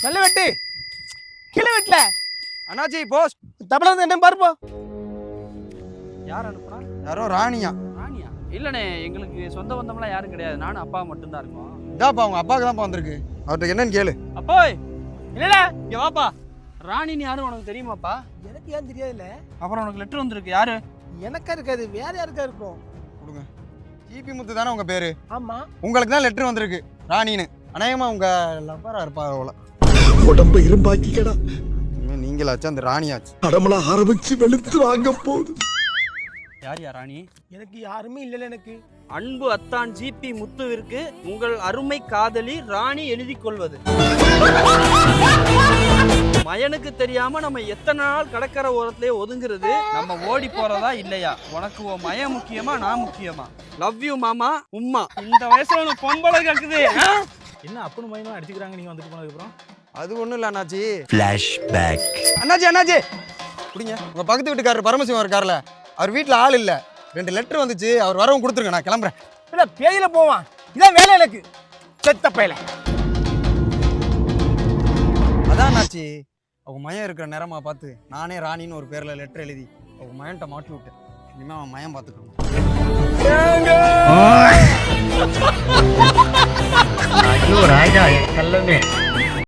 நல்ல வெட்டு கிளை வெட்டல அண்ணாச்சி போஸ்ட். தபலா வந்து என்ன பாருப்போ. யார் அனுப்புனா? யாரோ ராணியா? ராணியா? இல்லண்ணே, எங்களுக்கு சொந்த பந்தம்லாம் யாரும் கிடையாது. நானும் அப்பா மட்டும்தான் இருக்கோம். இதாப்பா அவங்க அப்பாவுக்கு தான்ப்பா வந்திருக்கு. அவர்கிட்ட என்னன்னு கேளு. அப்போய் இல்லடா இங்க வாப்பா. ராணின்னு யாரும் உனக்கு தெரியுமாப்பா? எனக்கு ஏன் தெரியாதுல்ல. அப்புறம் உனக்கு லெட்டர் வந்திருக்கு. யாரு? எனக்கா இருக்காது, வேற யாருக்கா இருக்கும். கொடுங்க. ஜிபி முத்து தானே உங்க பேரு? ஆமா. உங்களுக்கு தான் லெட்டர் வந்திருக்கு ராணின்னு. அநேகமா உங்க லப்பரா இருப்பா அவ்வளோ. உடம்ப இரும்பாக்கிக்கடா. நீங்களாச்சு அந்த ராணியாச்சு. கடமள ஆரம்பிச்சு வெளுத்து வாங்க போகுது. யார் ராணி? எனக்கு யாருமே இல்லல. எனக்கு அன்பு அத்தான் ஜிபி முத்துவிற்கு உங்கள் அருமை காதலி ராணி எழுதி கொள்வது. மயனுக்கு தெரியாம நம்ம எத்தனை நாள் கடற்கரை ஓரத்திலே ஒதுங்குறது? நம்ம ஓடி போறதா இல்லையா? உனக்கு உன் மயம் முக்கியமா, நான் முக்கியமா? லவ் யூ மாமா உம்மா. இந்த வயசுல உனக்கு பொம்பளை கேக்குது. என்ன அப்பனு மயமா அடிச்சுக்கிறாங்க நீங்க வந்துட்டு போனதுக்கு அப்புறம்? அது ஒண்ணும் இல்ல அண்ணாச்சி. ஃபிளாஷ்பேக். அண்ணாச்சி அண்ணாச்சி குடிங்க. உங்க பக்கத்து வீட்டுக்காரர் பரமசிவம் இருக்கார்ல, அவர் வீட்டுல ஆள் இல்ல. 2 லெட்டர் வந்துச்சு, அவர் வரவும் கொடுத்துருங்க. நான் கிளம்புறேன். இல்ல பேயில போவான். இதான் வேலை எனக்கு. செத்த பேயில. அதான் அண்ணாச்சி, அவங்க மயம் இருக்கிற நேரமா பார்த்து நானே ராணின்னு ஒரு பேர்ல லெட்டர் எழுதி அவங்க மயன்ட்ட மாட்டி விட்டேன். இனிமே அவன் மயம் பார்த்துக்கணும். ஐயோ ராஜா, என் கல்லமே.